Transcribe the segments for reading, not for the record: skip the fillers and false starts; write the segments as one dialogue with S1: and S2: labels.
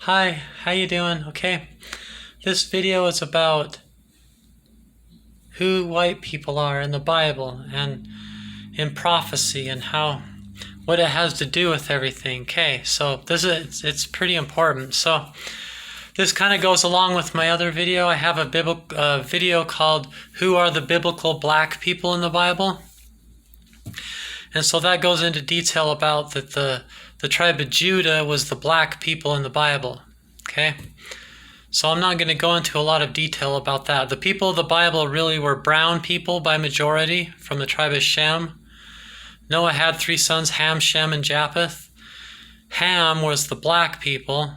S1: Hi, how you doing? Okay, this video is about who white people are in the Bible and in prophecy and how what it has to do with everything. Okay, so this is it's pretty important. So this kind of goes along with my other video. I have a video called "Who Are the Biblical Black People in the Bible?" And so that goes into detail about that the tribe of Judah was the black people in the Bible. Okay. So I'm not going to go into a lot of detail about that. The people of the Bible really were brown people by majority from the tribe of Shem. Noah had 3 sons, Ham, Shem, and Japheth. Ham was the black people.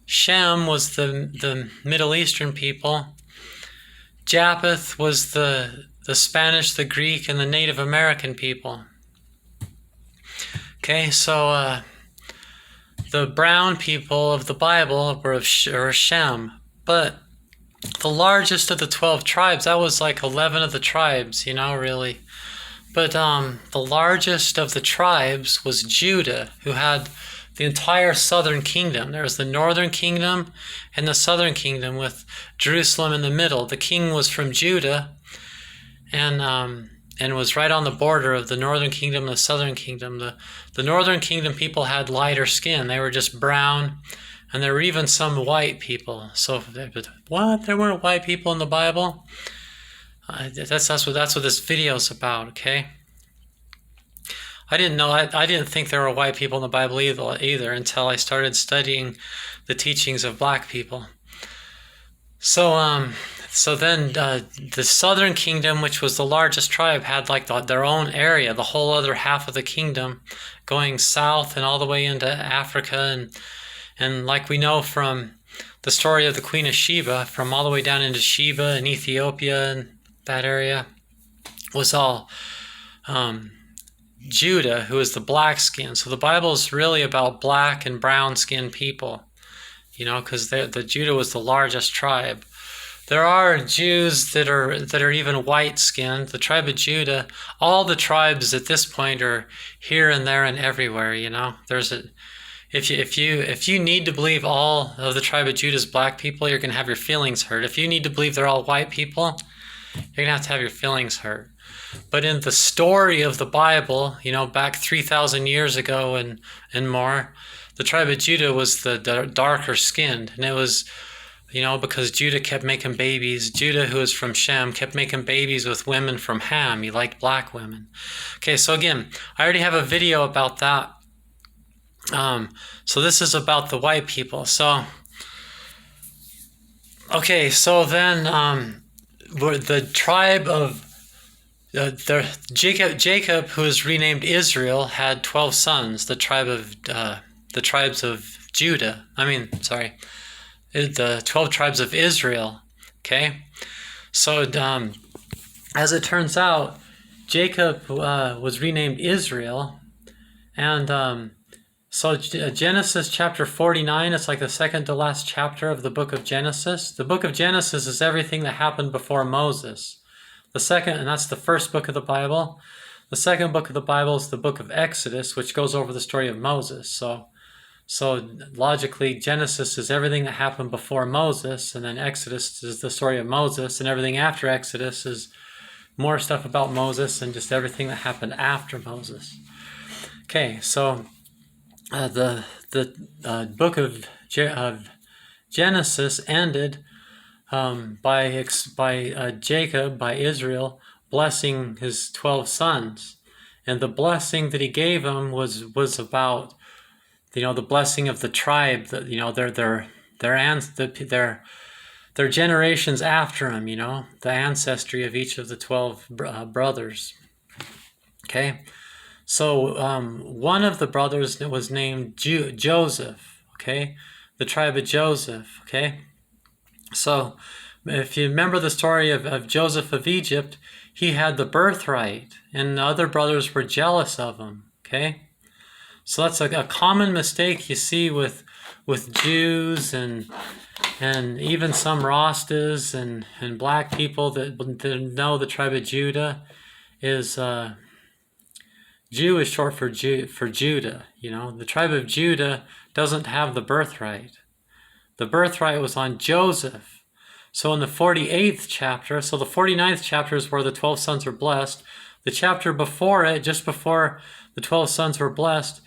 S1: Shem was the Middle Eastern people. Japheth was the Spanish, the Greek, and the Native American people. Okay, so the brown people of the Bible were of Shem, but the largest of the 12 tribes, that was like 11 of the tribes, really. But the largest of the tribes was Judah, who had the entire southern kingdom. There was the northern kingdom and the southern kingdom with Jerusalem in the middle. The king was from Judah and was right on the border of the northern kingdom and the southern kingdom. The northern kingdom people had lighter skin. They were just brown, and there were even some white people. So, what? There weren't white people in the Bible? That's what this video is about, okay? I didn't know. I didn't think there were white people in the Bible either until I started studying the teachings of black people. So then the southern kingdom, which was the largest tribe, had like their own area, the whole other half of the kingdom, going south and all the way into Africa, and like we know from the story of the Queen of Sheba, from all the way down into Sheba and Ethiopia and that area, was all Judah, who is the black skin. So the Bible is really about black and brown skinned people, because the Judah was the largest tribe. There are Jews that are even white-skinned. The tribe of Judah, all the tribes at this point are here and there and everywhere. If you need to believe all of the tribe of Judah's black people, you're going to have your feelings hurt. If you need to believe they're all white people, you're going to have your feelings hurt. But in the story of the Bible, back 3,000 years ago and more, the tribe of Judah was the darker skinned, and it was because Judah kept making babies. Judah, who is from Shem, kept making babies with women from Ham. He liked black women. Okay, so again, I already have a video about that. So this is about the white people. So, okay, so then the tribe of Jacob, who is renamed Israel, had 12 sons. The tribes of Judah. The 12 tribes of Israel. Okay, so as it turns out, Jacob was renamed Israel, and so Genesis chapter 49 is like the second to last chapter of the book of Genesis. The book of Genesis is everything that happened before Moses. And that's the first book of the Bible. The second book of the Bible is the book of Exodus, which goes over the story of Moses. So logically, Genesis is everything that happened before Moses, and then Exodus is the story of Moses, and everything after Exodus is more stuff about Moses and just everything that happened after Moses. Okay, so the book of Genesis ended by Jacob, by Israel, blessing his 12 sons, and the blessing that he gave them was about the blessing of the tribe, that their generations after him, the ancestry of each of the 12 brothers. Okay, so one of the brothers was named Joseph. Okay, the tribe of Joseph. Okay, so if you remember the story of Joseph of Egypt, he had the birthright, and the other brothers were jealous of him. Okay. So that's a common mistake you see with Jews and even some Rastas and black people that know the tribe of Judah is Jew is short for Judah. The tribe of Judah doesn't have the birthright. The birthright was on Joseph. So in the 48th chapter, so the 49th chapter is where the 12 sons are blessed. The chapter before it, just before the 12 sons were blessed,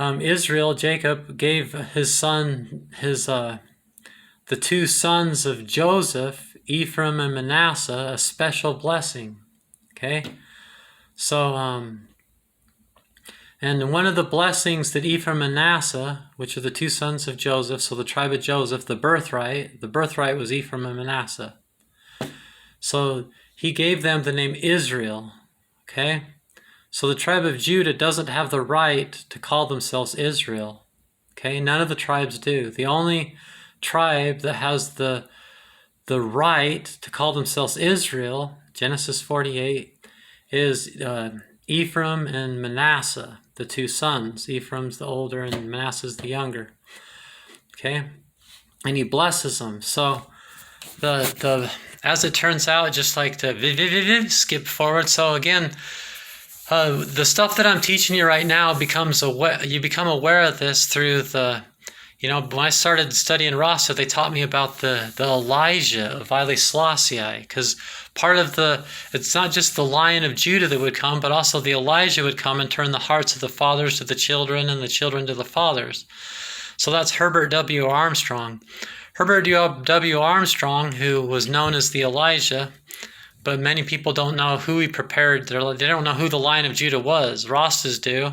S1: Israel, Jacob, gave his son, the two sons of Joseph, Ephraim and Manasseh, a special blessing. Okay? So, and one of the blessings that Ephraim and Manasseh, which are the two sons of Joseph, so the tribe of Joseph, the birthright was Ephraim and Manasseh. So he gave them the name Israel. Okay? So the tribe of Judah doesn't have the right to call themselves Israel. Okay? None of the tribes do. The only tribe that has the right to call themselves Israel, Genesis 48, is Ephraim and Manasseh, the two sons. Ephraim's the older and Manasseh's the younger. Okay? And he blesses them. So the as it turns out, just like to skip forward. So again, the stuff that I'm teaching you right now you become aware of this through when I started studying Rasa, they taught me about the Elijah of Haile Selassie, because part of it's not just the Lion of Judah that would come, but also the Elijah would come and turn the hearts of the fathers to the children and the children to the fathers. So that's Herbert W. Armstrong. Herbert W. Armstrong, who was known as the Elijah, but many people don't know who he prepared. They don't know who the Lion of Judah was. Rastas do,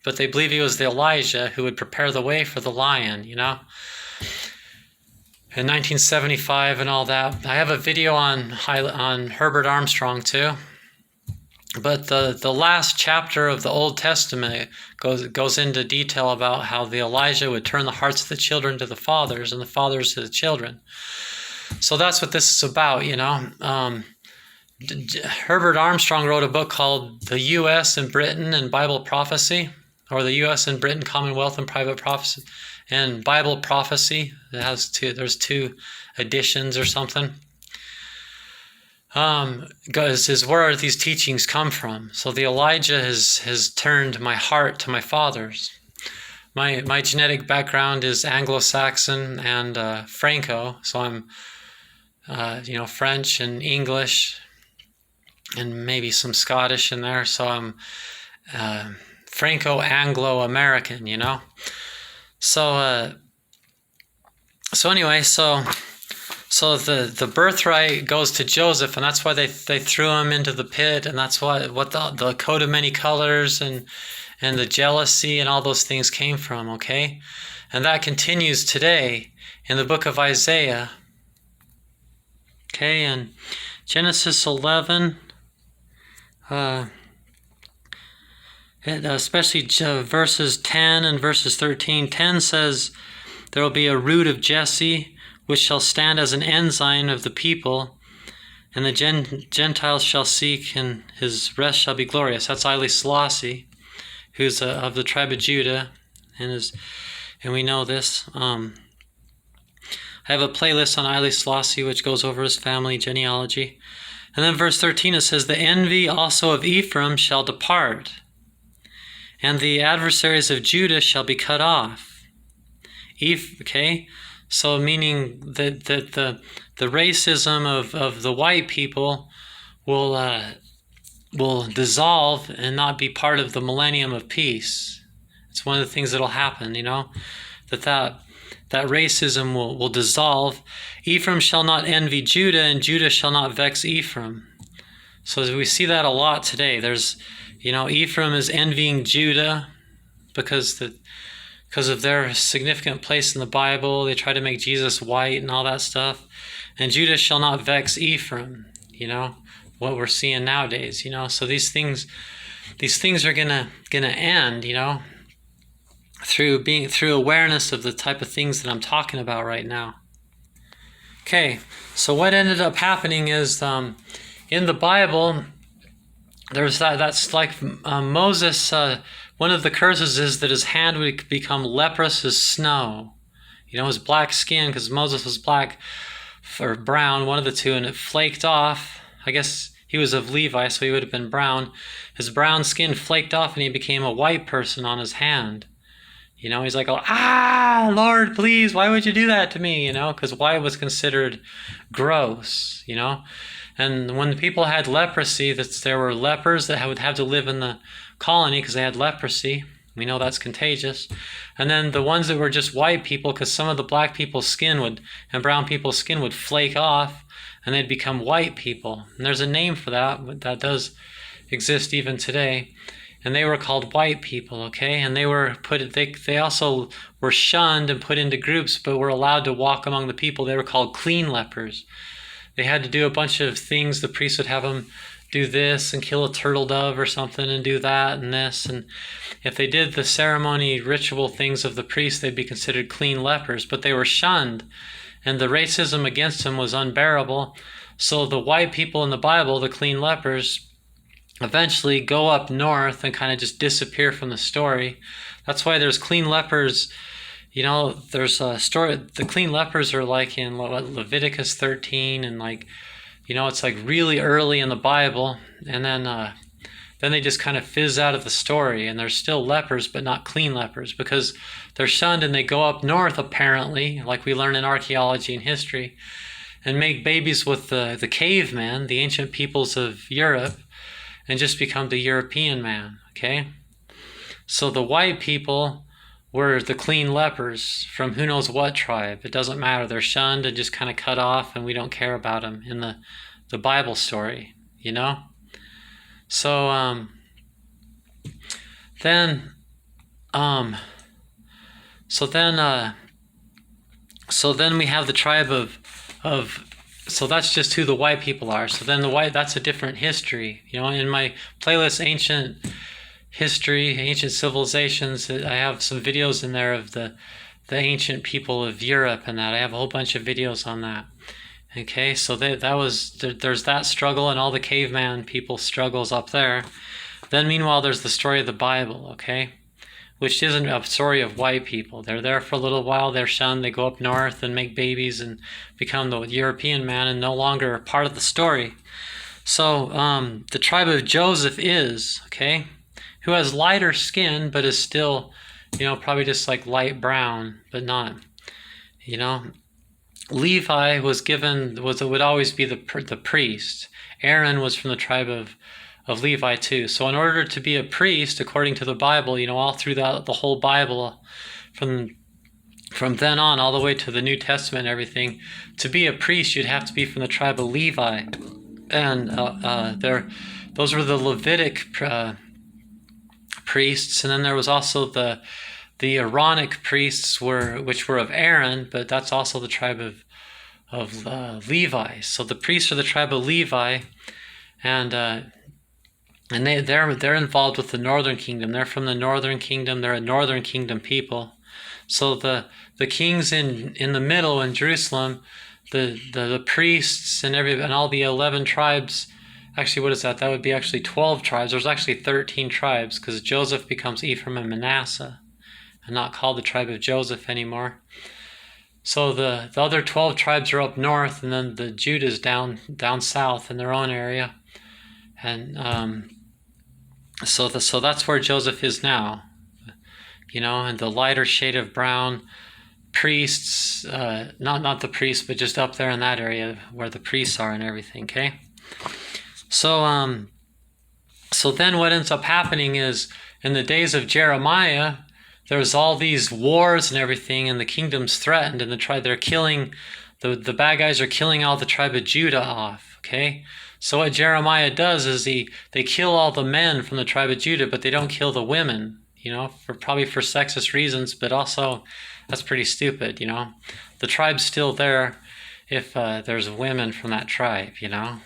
S1: but they believe he was the Elijah who would prepare the way for the lion, In 1975 and all that. I have a video on Herbert Armstrong too. But the last chapter of the Old Testament goes into detail about how the Elijah would turn the hearts of the children to the fathers and the fathers to the children. So that's what this is about, Herbert Armstrong wrote a book called The U.S. and Britain and Bible Prophecy, or The U.S. and Britain, Commonwealth and Private Prophecy, and Bible Prophecy. There's two editions or something. Is where these teachings come from. So the Elijah has turned my heart to my fathers. My genetic background is Anglo-Saxon and Franco, so I'm French and English and maybe some Scottish in there. So I'm Franco-Anglo-American, So anyway, So the birthright goes to Joseph, and that's why they threw him into the pit, and that's what the coat of many colors and the jealousy and all those things came from, okay? And that continues today in the book of Isaiah. Okay, and Genesis 11, especially verses 10 and verses 13. 10 says, there will be a root of Jesse, which shall stand as an ensign of the people, and the Gentiles shall seek, and his rest shall be glorious. That's Haile Selassie, who's of the tribe of Judah, and we know this. I have a playlist on Haile Selassie, which goes over his family genealogy. And then verse 13, it says, the envy also of Ephraim shall depart, and the adversaries of Judah shall be cut off. Okay? So meaning that the racism of the white people will dissolve and not be part of the millennium of peace. It's one of the things that'll happen, that racism will dissolve. Ephraim shall not envy Judah, and Judah shall not vex Ephraim. So we see that a lot today. There's, Ephraim is envying Judah because of their significant place in the Bible. They try to make Jesus white and all that stuff. And Judah shall not vex Ephraim, what we're seeing nowadays, So these things are gonna end, through awareness of the type of things that I'm talking about right now. Okay, so what ended up happening is in the Bible, there's that's like Moses. One of the curses is that his hand would become leprous as snow. His black skin, because Moses was black or brown, one of the two, and it flaked off. I guess he was of Levi, so he would have been brown. His brown skin flaked off, and he became a white person on his hand. You know, he's like, oh, ah, Lord, please, why would you do that to me? You know, because white was considered gross, you know. And when the people had leprosy, there were lepers that would have to live in the colony because they had leprosy. We know that's contagious. And then the ones that were just white people, because some of the black people's skin and brown people's skin would flake off, and they'd become white people. And there's a name for that, but that does exist even today. And they were called white people, okay? And they also were shunned and put into groups, but were allowed to walk among the people. They were called clean lepers. They had to do a bunch of things. The priest would have them do this and kill a turtle dove or something and do that and this. And if they did the ceremony ritual things of the priest, they'd be considered clean lepers, but they were shunned. And the racism against them was unbearable. So the white people in the Bible, the clean lepers, eventually go up north and kind of just disappear from the story. That's why there's clean lepers. You know, there's a story. The clean lepers are like in Leviticus 13, and like, you know, it's like really early in the Bible, and then they just kind of fizz out of the story, and they're still lepers, but not clean lepers because they're shunned, and they go up north apparently, like we learn in archaeology and history, and make babies with the cavemen, the ancient peoples of Europe, and just become the European man, okay? So the white people were the clean lepers from who knows what tribe. It doesn't matter. They're shunned and just kind of cut off, and we don't care about them in the Bible story, you know? So then we have the tribe of so that's just who the white people are. So then that's a different history. You know, in my playlist, Ancient History, Ancient Civilizations, I have some videos in there of the ancient people of Europe and that. I have a whole bunch of videos on that. Okay, so there's that struggle and all the caveman people struggles up there. Then meanwhile, there's the story of the Bible, okay? Which isn't a story of white people. They're there for a little while, they're shunned, they go up north and make babies and become the European man and no longer part of the story. So the tribe of Joseph is, okay, who has lighter skin but is still, you know, probably just like light brown, but not, you know. Levi would always be the priest. Aaron was from the tribe of Levi too. So in order to be a priest, according to the Bible, you know, all through the whole Bible, from then on all the way to the New Testament and everything, to be a priest, you'd have to be from the tribe of Levi. And those were the Levitic priests. And then there was also the Aaronic priests, which were of Aaron, but that's also the tribe of Levi. So the priests are the tribe of Levi, and they're involved with the Northern Kingdom. They're from the Northern Kingdom. They're a Northern Kingdom people. So the kings in the middle in Jerusalem, the priests and all the 11 tribes. Actually, what is that? That would be actually 12 tribes. There's actually 13 tribes because Joseph becomes Ephraim and Manasseh, and not called the tribe of Joseph anymore. So the other 12 tribes are up north, and then the Judah's down south in their own area. And so that's where Joseph is now, you know, and the lighter shade of brown priests, not the priests, but just up there in that area where the priests are and everything, okay? So then what ends up happening is in the days of Jeremiah, there's all these wars and everything, and the kingdom's threatened, and they're killing, the bad guys are killing all the tribe of Judah off, okay? So what Jeremiah does is they kill all the men from the tribe of Judah, but they don't kill the women, you know, probably for sexist reasons, but also that's pretty stupid, you know. The tribe's still there if there's women from that tribe, you know.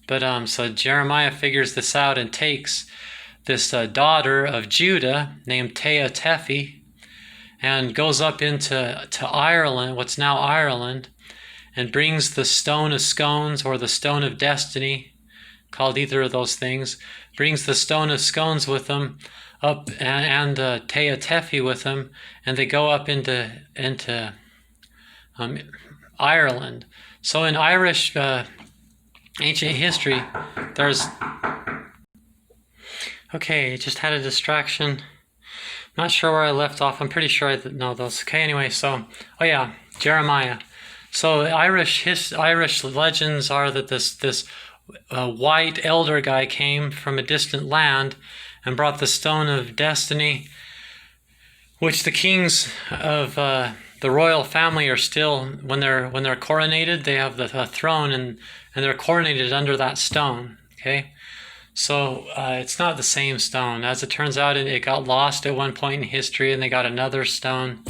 S1: But so Jeremiah figures this out and takes this daughter of Judah named Tehatefi and goes up to Ireland, what's now Ireland, and brings the stone of scones or the stone of destiny, called either of those things, brings the stone of scones with them up and Tehatefi with them, and they go up into Ireland. So in Irish ancient history, there's... Okay, just had a distraction. Not sure where I left off. I'm pretty sure I know those. Okay, anyway, so, oh yeah, Jeremiah. So Irish legends are that this white elder guy came from a distant land and brought the stone of destiny, which the kings of the royal family are still, when they're coronated, they have the throne, and they're coronated under that stone. Okay, so it's not the same stone. As it turns out, it got lost at one point in history, and they got another stone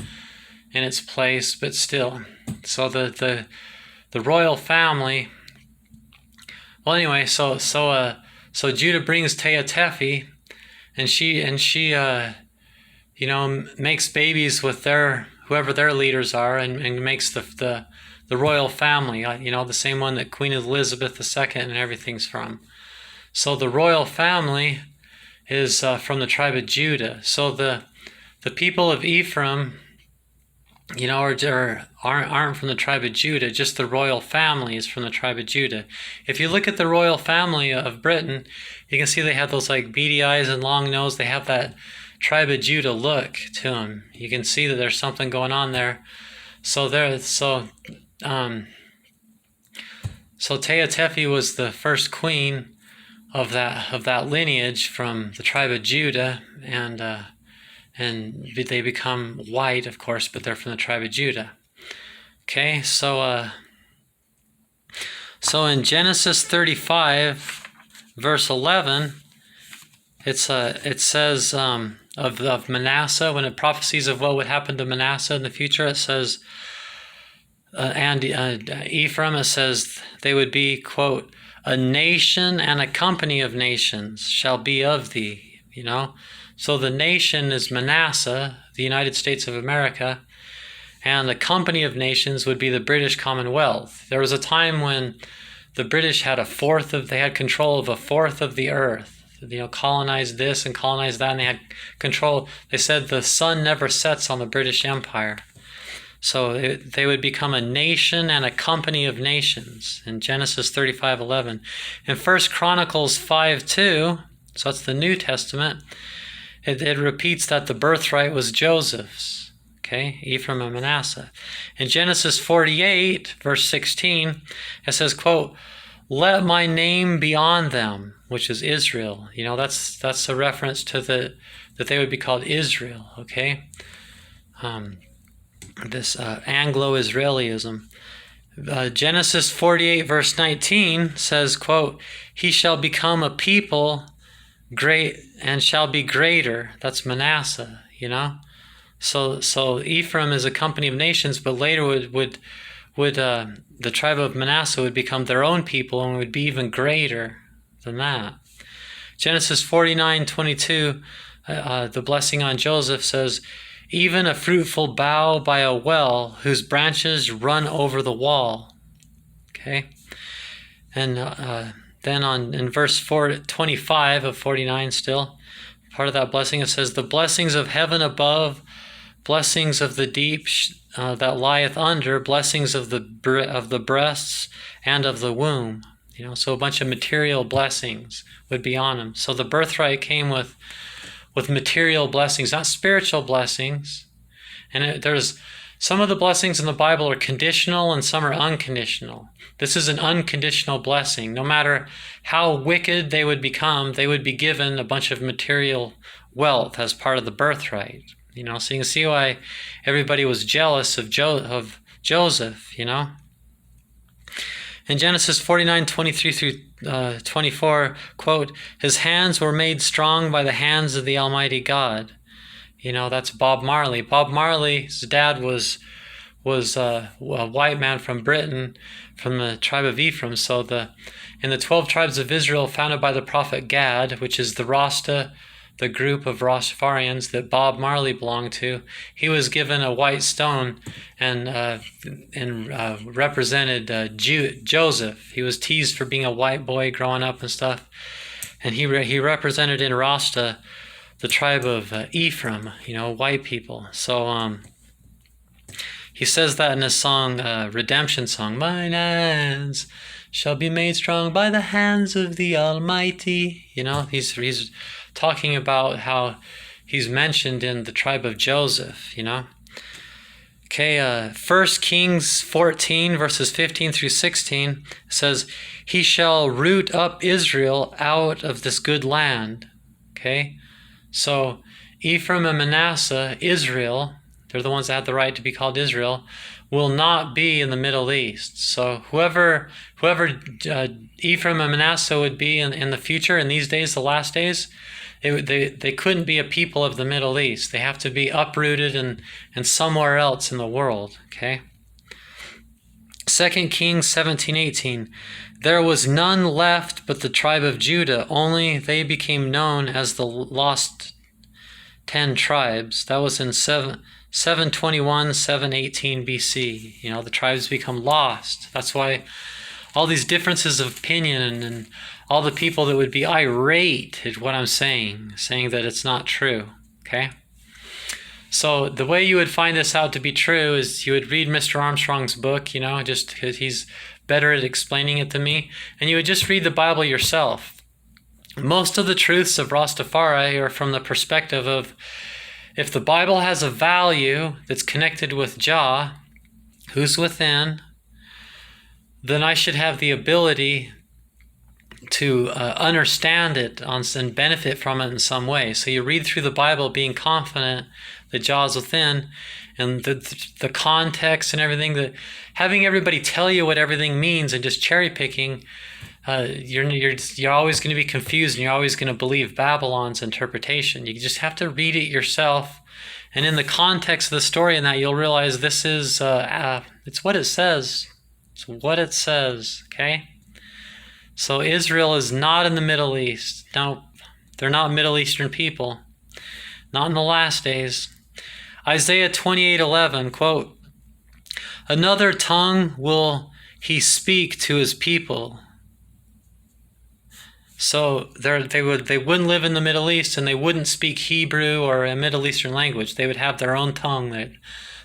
S1: in its place. But still, so the royal family. Well, anyway, so Judah brings Tehatefi, and she makes babies with whoever their leaders are, and makes the royal family, the same one that Queen Elizabeth II and everything's from. So the royal family is from the tribe of Judah. So the people of Ephraim, aren't from the tribe of Judah. Just the royal family is from the tribe of Judah. If you look at the royal family of Britain, you can see they have those like beady eyes and long nose. They have that tribe of Judah look to them. You can see that there's something going on there. So Tehatefi was the first queen of that lineage from the tribe of Judah, and they become white, of course, but they're from the tribe of Judah. Okay, so in Genesis 35, verse 11, it says of Manasseh, when it prophesies of what would happen to Manasseh in the future, it says, and Ephraim, it says they would be, quote, a nation and a company of nations shall be of thee, So the nation is Manasseh, the United States of America, and the company of nations would be the British Commonwealth. There was a time when the British had they had control of a fourth of the earth. Colonized this and colonized that, and they had control. They said the sun never sets on the British Empire. So they would become a nation and a company of nations in Genesis 35:11. In 1 Chronicles 5:2, so that's the New Testament, it repeats that the birthright was Joseph's, okay, Ephraim and Manasseh. In Genesis 48, verse 16, it says, quote, let my name be on them, which is Israel. That's a reference to that they would be called Israel, okay? This Anglo-Israelism. Genesis 48, verse 19 says, quote, he shall become a people great and shall be greater. That's Manasseh, So Ephraim is a company of nations, but later would the tribe of Manasseh would become their own people and would be even greater than that. Genesis 49:22, the blessing on Joseph says, even a fruitful bough by a well whose branches run over the wall. Okay, and then in verse 25 of 49, still part of that blessing, it says, the blessings of heaven above, blessings of the deep that lieth under, blessings of the breasts and of the womb. So a bunch of material blessings would be on him. So the birthright came with material blessings, not spiritual blessings. And there's some of the blessings in the Bible are conditional and some are unconditional. This is an unconditional blessing. No matter how wicked they would become, they would be given a bunch of material wealth as part of the birthright. So you can see why everybody was jealous of Joseph, In Genesis 49:23 through 24, quote, his hands were made strong by the hands of the Almighty God. That's Bob Marley. Bob Marley's dad was a white man from Britain, from the tribe of Ephraim. So in the 12 tribes of Israel founded by the prophet Gad, which is the Rasta, the group of Rastafarians that Bob Marley belonged to, he was given a white stone and represented Joseph. He was teased for being a white boy growing up and stuff, and he represented in Rasta the tribe of Ephraim, white people. So he says that in his song, redemption song, mine hands shall be made strong by the hands of the Almighty. He's talking about how he's mentioned in the tribe of Joseph, you know. Okay, 1 Kings 14, verses 15 through 16 says, he shall root up Israel out of this good land. Okay, so Ephraim and Manasseh, Israel, they're the ones that have the right to be called Israel, will not be in the Middle East. So whoever Ephraim and Manasseh would be in the future, in these days, the last days, they couldn't be a people of the Middle East. They have to be uprooted and somewhere else in the world. Okay. 2 Kings 17:18. There was none left but the tribe of Judah, only they became known as the lost 10 tribes. That was in 721, 718 BC. You know, the tribes become lost. That's why all these differences of opinion and all the people that would be irate at what I'm saying that it's not true. Okay? So the way you would find this out to be true is you would read Mr. Armstrong's book, you know, just because he's better at explaining it than me, and you would just read the Bible yourself. Most of the truths of Rastafari are from the perspective of, if the Bible has a value that's connected with Jah, who's within, then I should have the ability to understand it and benefit from it in some way. So you read through the Bible being confident that Jah is within, and the context and everything, that having everybody tell you what everything means and just cherry picking, you're always going to be confused, and you're always going to believe Babylon's interpretation. You just have to read it yourself, and in the context of the story, and that you'll realize this is it's what it says. It's what it says. Okay. So Israel is not in the Middle East. No, they're not Middle Eastern people. Not in the last days. Isaiah 28:11, quote, another tongue will he speak to his people. So they wouldn't live in the Middle East, and they wouldn't speak Hebrew or a Middle Eastern language. They would have their own tongue,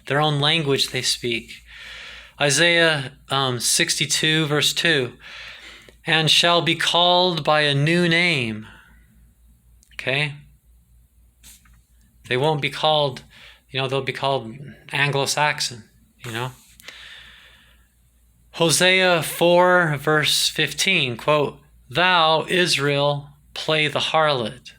S1: their own language they speak. Isaiah 62, verse 2, and shall be called by a new name. Okay? They won't be called, you know, they'll be called Anglo-Saxon, you know. Hosea 4, verse 15, quote, thou, Israel, play the harlot.